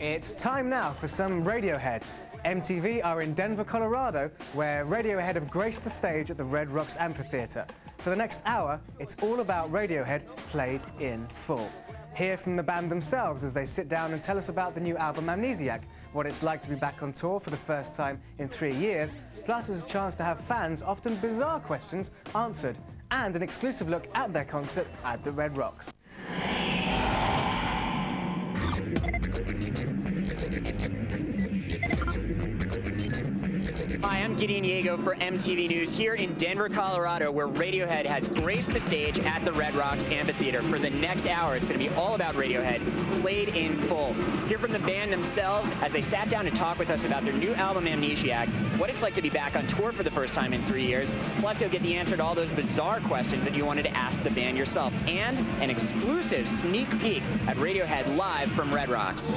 It's time now for some Radiohead. MTV are in Denver, Colorado, where Radiohead have graced the stage at the Red Rocks Amphitheater. For the next hour, it's all about Radiohead played in full. Hear from the band themselves as they sit down and tell us about the new album Amnesiac, what it's like to be back on tour for the first time in 3 years, plus there's a chance to have fans' often bizarre questions answered, and an exclusive look at their concert at the Red Rocks. Hi, I'm Gideon Yago for MTV News here in Denver, Colorado, where Radiohead has graced the stage at the Red Rocks Amphitheater. For the next hour, it's going to be all about Radiohead, played in full. Hear from the band themselves as they sat down to talk with us about their new album, Amnesiac, what it's like to be back on tour for the first time in 3 years, plus you'll get the answer to all those bizarre questions that you wanted to ask the band yourself, and an exclusive sneak peek at Radiohead live from Red Rocks.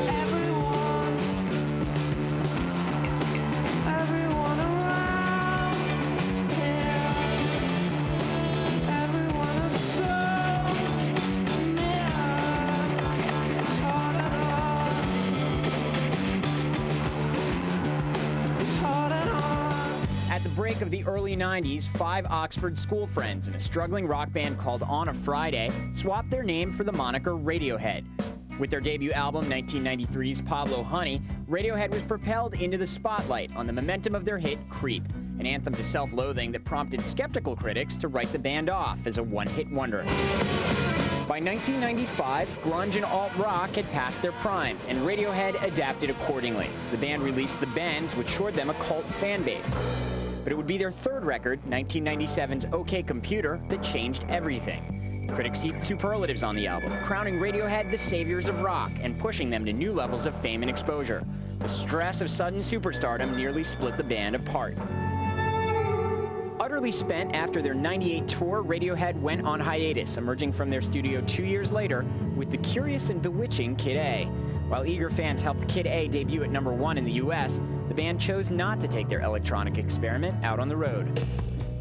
At the break of the early 90s, 5 Oxford school friends in a struggling rock band called On a Friday swapped their name for the moniker Radiohead. With their debut album, 1993's Pablo Honey, Radiohead was propelled into the spotlight on the momentum of their hit Creep, an anthem to self-loathing that prompted skeptical critics to write the band off as a one-hit wonder. By 1995, grunge and alt-rock had passed their prime, and Radiohead adapted accordingly. The band released The Bends, which assured them a cult fan base. But it would be their third record, 1997's OK Computer, that changed everything. Critics heaped superlatives on the album, crowning Radiohead the saviors of rock and pushing them to new levels of fame and exposure. The stress of sudden superstardom nearly split the band apart. Utterly spent after their '98 tour, Radiohead went on hiatus, emerging from their studio 2 years later with the curious and bewitching Kid A. While eager fans helped Kid A debut at #1 in the US, the band chose not to take their electronic experiment out on the road.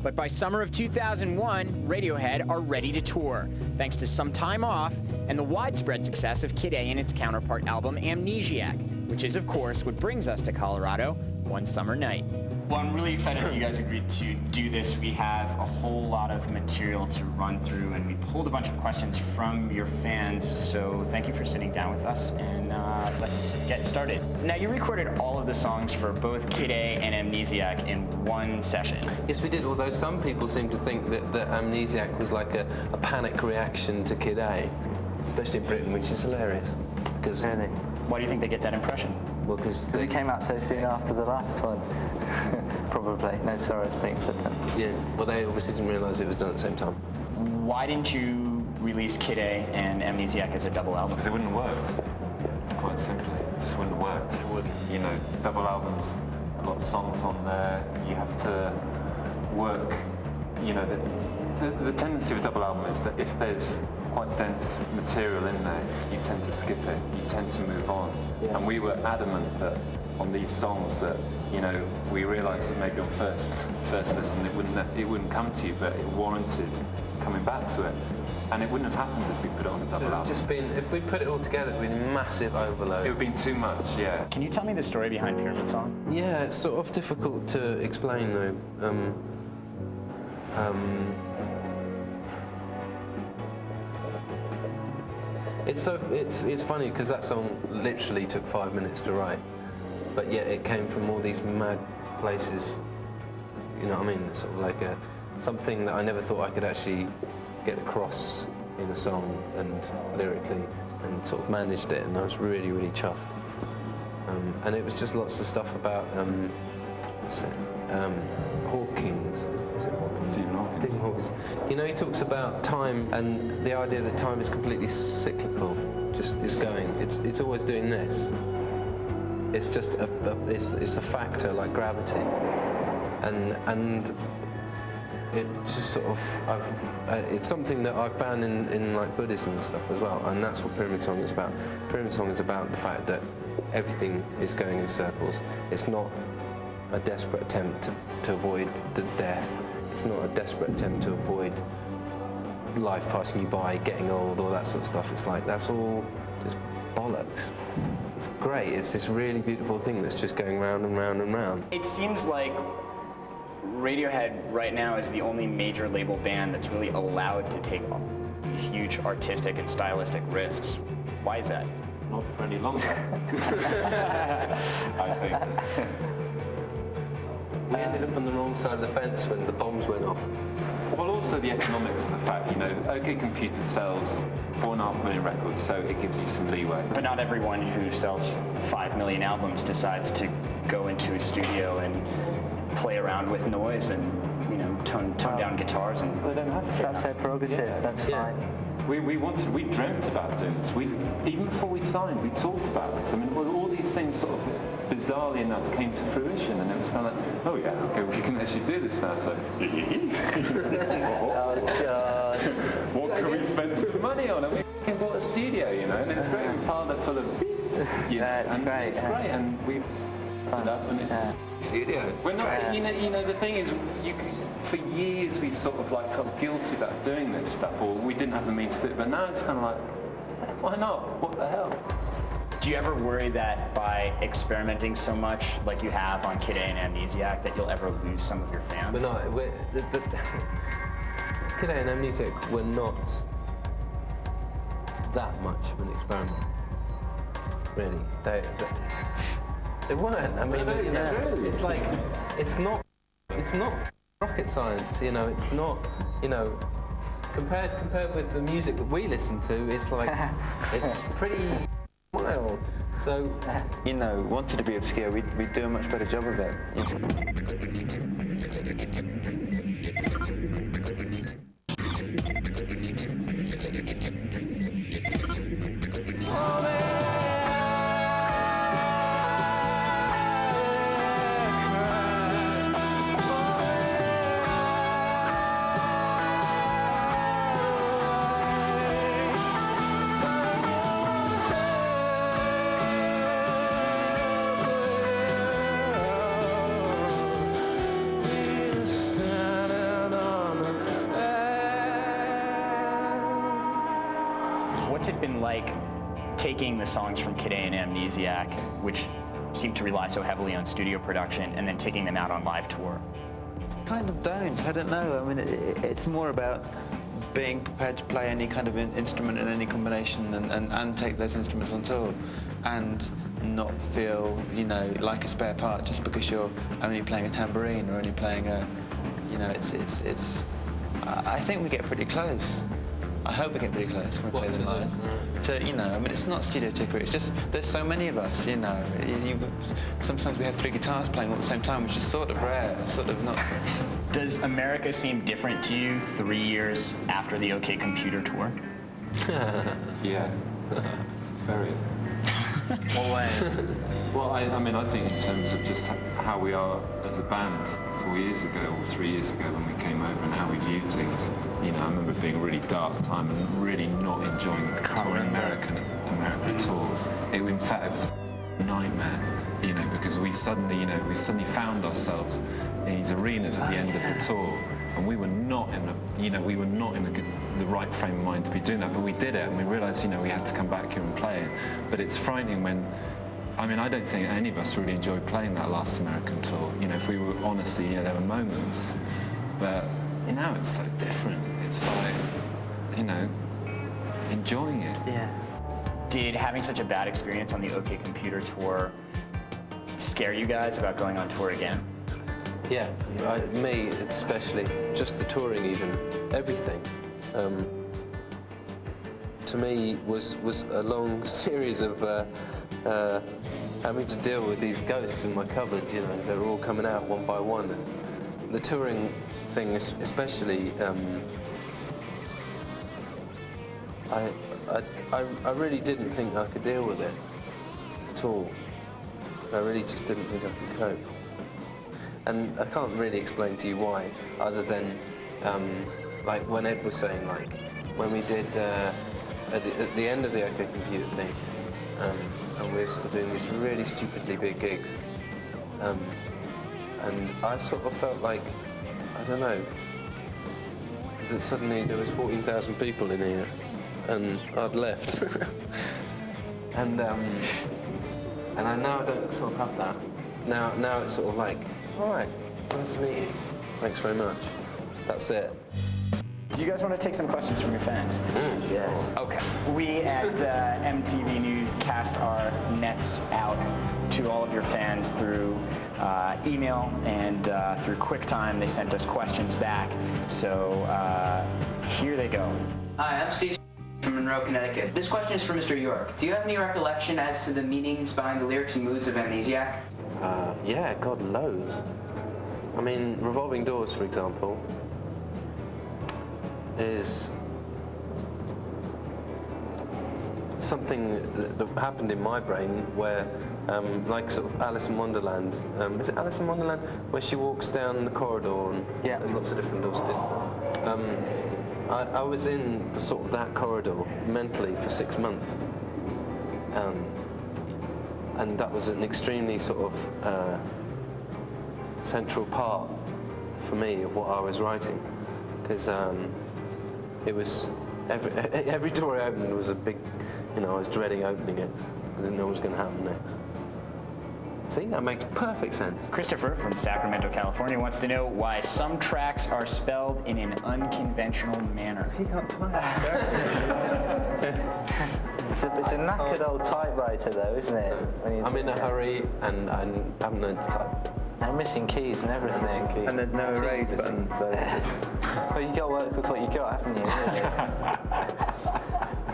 But by summer of 2001, Radiohead are ready to tour, thanks to some time off and the widespread success of Kid A and its counterpart album Amnesiac, which is, of course, what brings us to Colorado one summer night. Well, I'm really excited that you guys agreed to do this. We have a whole lot of material to run through, and we pulled a bunch of questions from your fans, so thank you for sitting down with us, and let's get started. Now, you recorded all of the songs for both Kid A and Amnesiac in one session. Yes, we did, although some people seem to think that Amnesiac was like a panic reaction to Kid A, especially in Britain, which is hilarious. Because really? Why do you think they get that impression? Well, because it came out so soon after the last one. Probably. No, sorry, I was being flippant. Yeah, well, they obviously didn't realise it was done at the same time. Why didn't you release Kid A and Amnesiac as a double album? Because it wouldn't have worked. Quite simply, it just wouldn't have worked. It would, you know, double albums, a lot of songs on there. You have to work. You know, the tendency of a double album is that if there's quite dense material in there, you tend to skip it. You tend to move on. Yeah. And we were adamant that on these songs that, you know, we realised that maybe on first listen it wouldn't come to you, but it warranted coming back to it. And it wouldn't have happened if we put it on a double album. Just been, if we put it all together, it would be massive overload. It would have been too much, yeah. Can you tell me the story behind Pyramid Song? Yeah, it's sort of difficult to explain though. It's funny because that song literally took 5 minutes to write, but yet it came from all these mad places. You know what I mean? It's sort of like something that I never thought I could actually get across in a song and lyrically, and sort of managed it, and I was really, really chuffed. And it was just lots of stuff about Hawkins. Stephen Hawkins. You know, he talks about time and the idea that time is completely cyclical. Just is going. It's always doing this. It's just it's a factor like gravity, and it just sort of it's something that I've found in like Buddhism and stuff as well, and that's what Pyramid Song is about. Pyramid Song is about the fact that everything is going in circles. It's not a desperate attempt to avoid the death. It's not a desperate attempt to avoid life passing you by, getting old, all that sort of stuff. It's like, that's all just bollocks. It's great. It's this really beautiful thing that's just going round and round and round. It seems like Radiohead right now is the only major label band that's really allowed to take these huge artistic and stylistic risks. Why is that? Not for any longer, I think. We ended up on the wrong side of the fence when the bombs went off. Well, also the economics of the fact, you know, OK Computer sells 4.5 million records, so it gives you some leeway. But not everyone who sells 5 million albums decides to go into a studio and play around with noise and, you know, tone down guitars. And They don't have to. That's their prerogative, that's fine. We dreamt about doing this. Even before we'd signed, we talked about this. I mean, all these things sort of bizarrely enough came to fruition, and it was kind of like, oh yeah, okay, we can actually do this now. So, Oh God. what can we spend some money on? And we bought a studio, you know, and it's great. We piled it full of beats. Yeah, it's and great. It's great, and we it up, and it's studio. We're not, you know, the thing is, for years we sort of like felt guilty about doing this stuff, or we didn't have the means to do it. But now it's kind of like, why not? What the hell? do you ever worry that by experimenting so much, like you have on Kid A and Amnesiac, that you'll ever lose some of your fans? But no, Kid A and Amnesiac were not that much of an experiment. Really, they weren't. I mean, it's like it's not rocket science. You know, it's not. You know, compared with the music that we listen to, it's like it's pretty mild. So, you know, wanted to be obscure, we'd do a much better job of it. What's it been like taking the songs from Kid A and Amnesiac, which seem to rely so heavily on studio production, and then taking them out on live tour? Kind of don't, I don't know. I mean, it's more about being prepared to play any kind of instrument in any combination and take those instruments on tour and not feel, you know, like a spare part just because you're only playing a tambourine or only playing a, you know, I think we get pretty close. I hope we get pretty close when we play them live. So, you know, I mean, it's not studio trickery, it's just, there's so many of us, you know. Sometimes we have 3 guitars playing all at the same time, which is sort of rare, sort of not. Does America seem different to you 3 years after the OK Computer tour? Yeah, very. What way? Well, I mean, I think in terms of just how we are as a band 4 years ago or 3 years ago when we came over and how we viewed things, you know, I remember being a really dark time and really not enjoying touring America tour. In fact, it was a nightmare, you know, because we suddenly found ourselves in these arenas at the end of the tour, and we were not in the right frame of mind to be doing that, but we did it, and we realised, you know, we had to come back here and play it. But it's frightening when, I mean, I don't think any of us really enjoyed playing that last American tour. You know, if we were honestly, you know, there were moments, but now it's so different. It's like, you know, enjoying it. Yeah. Did having such a bad experience on the OK Computer tour scare you guys about going on tour again? Yeah, me especially, just the touring even, everything. To me was a long series of having to deal with these ghosts in my cupboard. You know, they were all coming out one by one. And the touring thing, especially, I really didn't think I could deal with it at all. I really just didn't think I could cope. And I can't really explain to you why, other than, like when Ed was saying, like, when we did, at the end of the OK Computer thing, and we were sort of doing these really stupidly big gigs, and I sort of felt like, I don't know, that suddenly there was 14,000 people in here, and I'd left. And And now I don't sort of have that. Now it's sort of like, all right, nice to meet you. Thanks very much. That's it. Do you guys want to take some questions from your fans? Yeah. Okay. We at MTV News cast our nets out to all of your fans through email and through QuickTime. They sent us questions back. So here they go. Hi, I'm Steve from Monroe, Connecticut. This question is for Mr. York. Do you have any recollection as to the meanings behind the lyrics and moods of Amnesiac? Yeah, God, loads. I mean, Revolving Doors, for example, is something that happened in my brain where, like sort of Alice in Wonderland, is it Alice in Wonderland? Where she walks down the corridor and there's lots of different doors. I was in the sort of that corridor mentally for 6 months. And that was an extremely sort of central part for me of what I was writing. Because it was, every door I opened was a big, I was dreading opening it. I didn't know what was going to happen next. See, that makes perfect sense. Christopher from Sacramento, California wants to know why some tracks are spelled in an unconventional manner. He can't type. It's a knackered old typewriter though, isn't it? I'm in a hurry and I haven't learned to type. They're missing keys and everything. Missing keys. And there's no erase button, so... Well, you got to work with what you got, haven't you? Really?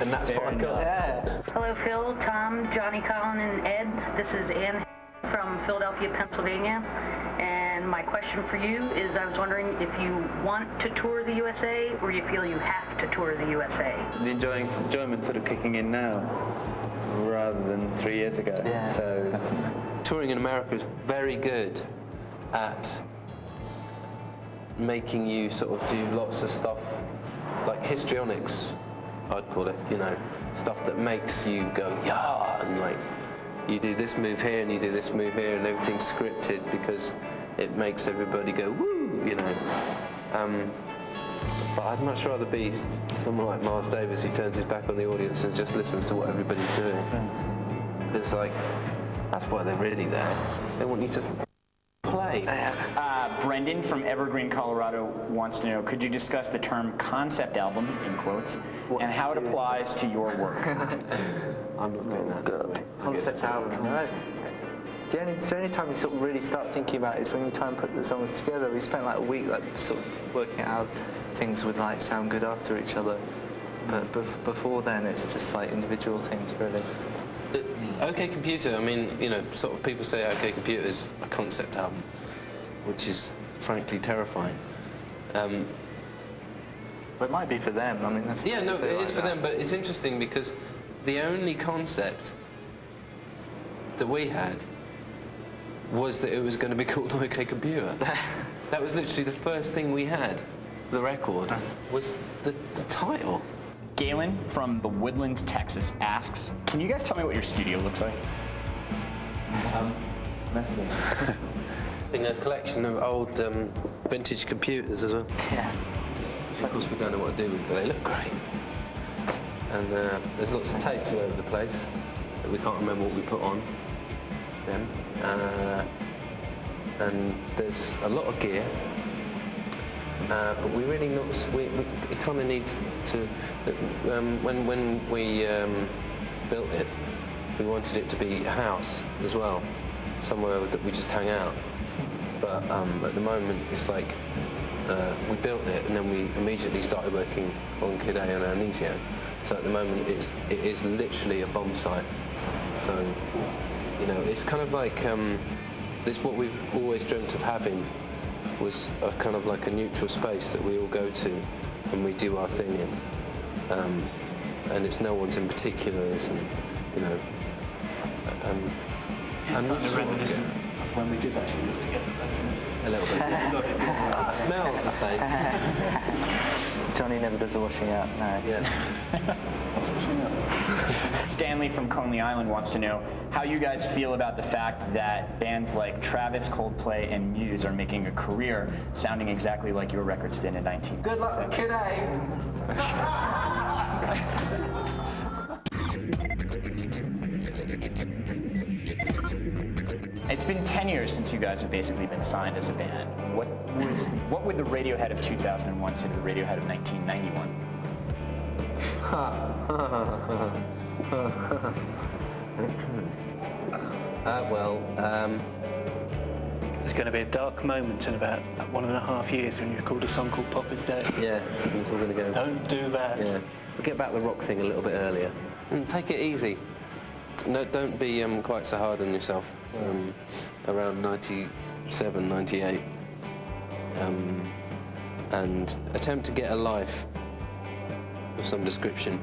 And that's what I got. Yeah. Hello, Phil, Tom, Johnny, Colin, and Ed. This is Ann from Philadelphia, Pennsylvania. And my question for you is, I was wondering if you want to tour the USA or you feel you have to tour the USA. The enjoyment sort of kicking in now, rather than 3 years ago. Yeah. So touring in America is very good at making you sort of do lots of stuff, like histrionics, I'd call it, stuff that makes you go, yeah, and like, you do this move here and you do this move here and everything's scripted because it makes everybody go, woo, But I'd much rather be someone like Miles Davis who turns his back on the audience and just listens to what everybody's doing. Because, like, that's why they're really there. They want you to play. Brendan from Evergreen, Colorado wants to know, could you discuss the term concept album, in quotes, and how it applies to your work? I'm not doing that. God. Concept album, right? The only time you sort of really start thinking about it is when you try and put the songs together. We spent like a week sort of working out how things would like sound good after each other. But before then, it's just like individual things, really. OK Computer, I mean, sort of people say OK Computer is a concept album, which is frankly terrifying. But it might be for them. I mean, that's yeah, no, it like is for them, but it's interesting because the only concept that we had was that it was going to be called OK Computer. That was literally the first thing we had. The record was the title. Galen from the Woodlands, Texas asks, can you guys tell me what your studio looks like? A collection of old vintage computers as well. Yeah. Of course, we don't know what to do with them, but they look great. And there's lots of tapes all over the place that we can't remember what we put on them. And there's a lot of gear, but we really not. It kind of needs to. When we built it, we wanted it to be a house as well, somewhere that we just hang out. But at the moment, it's like we built it and then we immediately started working on Kid A and Amnesia. So at the moment, it is literally a bomb site. So, it's kind of like this. What we've always dreamt of having was a kind of like a neutral space that we all go to and we do our thing in. And it's no one's in particular, it's kind of reminiscent of when we did actually live together, isn't it? A little bit. It smells the same. Johnny never does the washing out, no. Yeah. Stanley from Coney Island wants to know how you guys feel about the fact that bands like Travis, Coldplay, and Muse are making a career sounding exactly like your records did in 1997. Good luck with Kid A. It's been 10 years since you guys have basically been signed as a band. What would the Radiohead of 2001 say to the Radiohead of 1991? There's going to be a dark moment in about 1.5 years when you record a song called Pop Is Dead. Yeah, it's all going to go. Don't do that. Yeah, we'll get back the rock thing a little bit earlier. And take it easy. No, don't be quite so hard on yourself. Around 97, 98. And attempt to get a life of some description,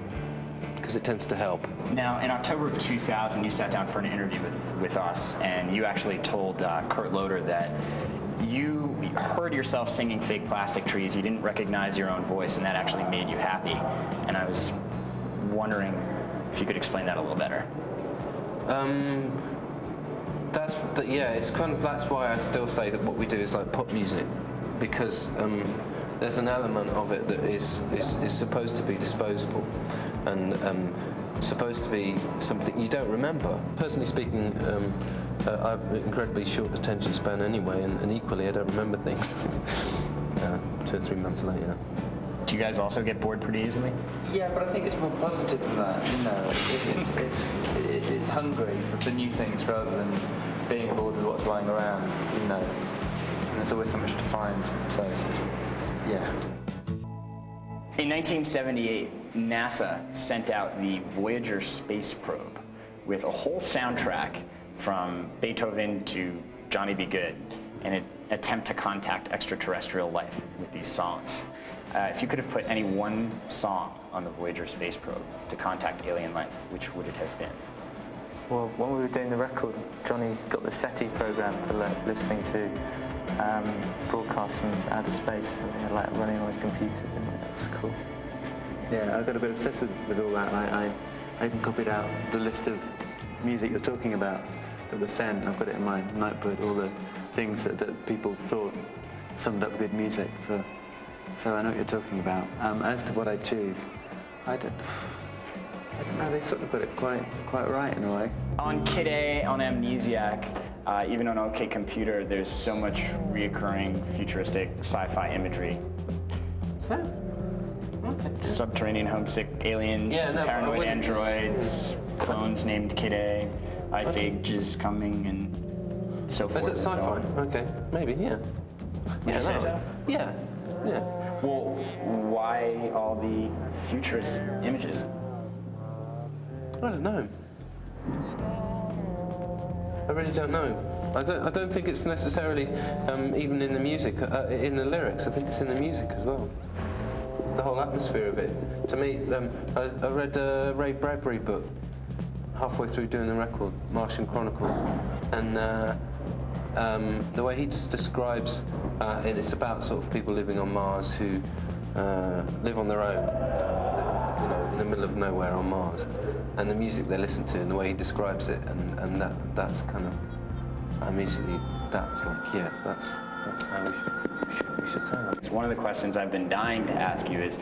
because it tends to help. Now, in October of 2000, you sat down for an interview with us, and you actually told Kurt Loder that you heard yourself singing Fake Plastic Trees, you didn't recognize your own voice, and that actually made you happy. And I was wondering if you could explain that a little better. It's kind of, that's why I still say that what we do is like pop music, because there's an element of it that is supposed to be disposable and supposed to be something you don't remember. Personally speaking, I've an incredibly short attention span anyway, and equally I don't remember things 2 or 3 months later. Do you guys also get bored pretty easily? Yeah, but I think it's more positive than that. You know, it's hungry for new things rather than being bored with what's lying around. You know, and there's always so much to find. So, yeah. In 1978, NASA sent out the Voyager space probe with a whole soundtrack from Beethoven to Johnny B. Good in an attempt to contact extraterrestrial life with these songs. If you could have put any one song on the Voyager space probe to contact alien life, which would it have been? Well, when we were doing the record, Johnny got the SETI program for listening to broadcasts from outer space, and they had like running on his computer, and that was cool. Yeah, I got a bit obsessed with all that. I even copied out the list of music you're talking about that was sent. I've got it in my notebook, all the things that people thought summed up good music for. So I know what you're talking about. As to what I choose, I don't know. They sort of got it quite right in a way. On Kid A, on Amnesiac, even on OK Computer, there's so much reoccurring futuristic sci-fi imagery. So, okay. Subterranean homesick aliens, paranoid androids, clones named Kid A, Ice Age is coming, and so forth. Is it sci-fi? Okay, maybe, yeah. Would you say so? Yeah, yeah. Well, why all the futurist images? I don't know. I really don't know. I don't think it's necessarily even in the music, in the lyrics. I think it's in the music as well. The whole atmosphere of it. To me, I read a Ray Bradbury book halfway through doing the record, Martian Chronicles, and the way he just describes, it's about sort of people living on Mars who live on their own, you know, in the middle of nowhere on Mars, and the music they listen to and the way he describes it, and that's kind of immediately, that's like, yeah, that's how we should sound. One of the questions I've been dying to ask you is,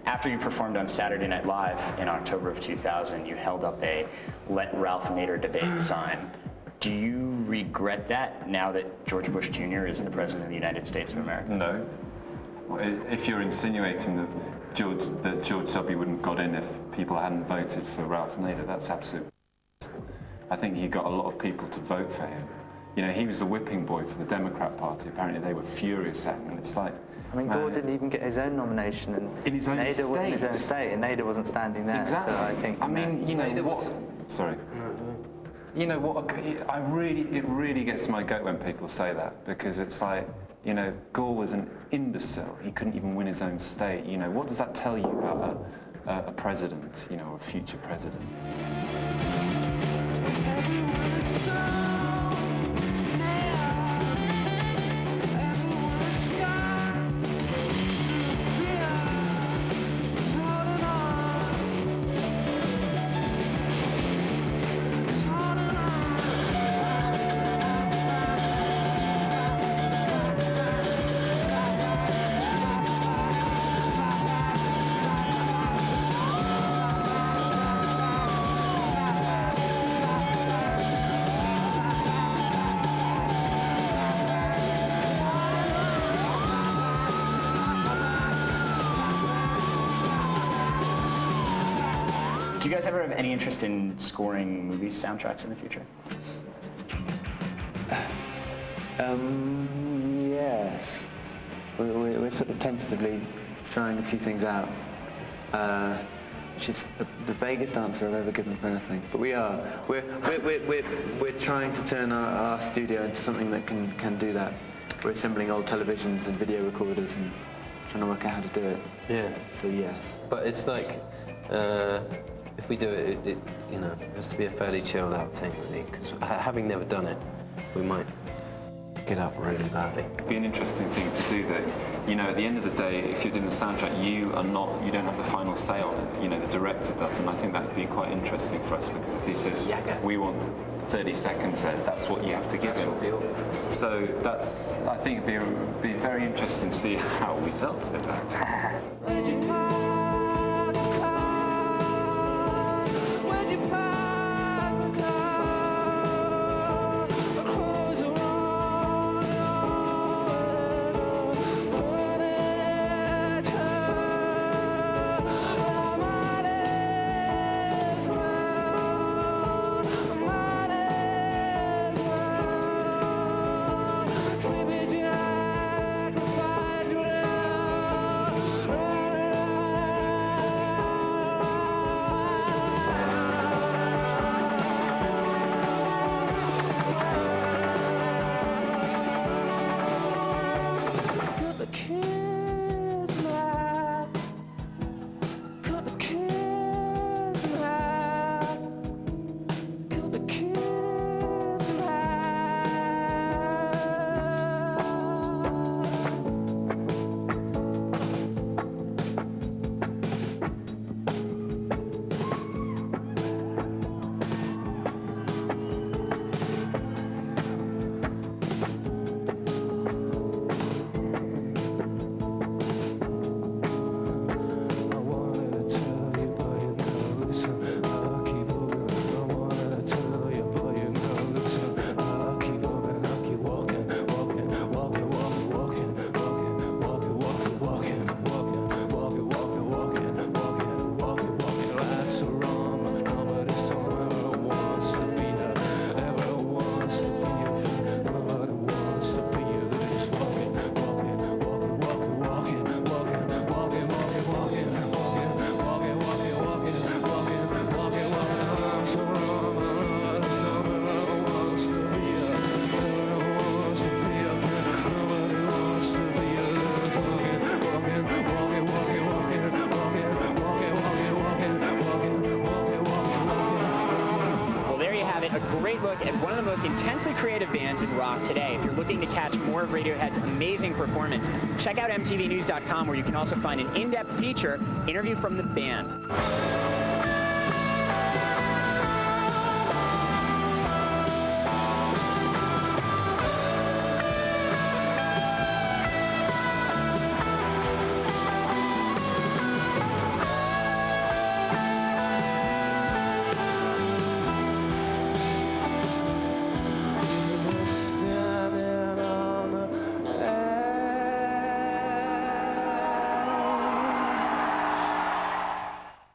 after you performed on Saturday Night Live in October of 2000, you held up a Let Ralph Nader Debate sign. Do you regret that now that George Bush Jr. is the President of the United States of America? No. Well, if you're insinuating that George W. wouldn't have got in if people hadn't voted for Ralph Nader, that's absolute. I think he got a lot of people to vote for him. You know, he was the whipping boy for the Democrat Party. Apparently they were furious at him, and it's like... I mean, Gore didn't even get his own nomination, and in his own Nader state. was in his own state, and Nader wasn't standing there. Exactly. So I think. I mean, you know what? Sorry. You know what? It really gets my goat when people say that, because it's like, you know, Gore was an imbecile. He couldn't even win his own state. You know, what does that tell you about a president? You know, a future president? Do you guys ever have any interest in scoring movie soundtracks in the future? Yes. We're sort of tentatively trying a few things out, which is the vaguest answer I've ever given for anything. But we're trying to turn our studio into something that can do that. We're assembling old televisions and video recorders and trying to work out how to do it. Yeah. So yes. But it's like, if we do it, it has to be a fairly chilled out thing, really, because having never done it, we might get up really badly. It'd be an interesting thing to do that. At the end of the day, if you're doing the soundtrack, you don't have the final say on it. The director does, and I think that would be quite interesting for us, because if he says, we want 30 seconds, that's what you have to give him. So I think it'd be very interesting to see how we dealt with that. A great look at one of the most intensely creative bands in rock today. If you're looking to catch more of Radiohead's amazing performance, check out mtvnews.com, where you can also find an in-depth feature interview from the band.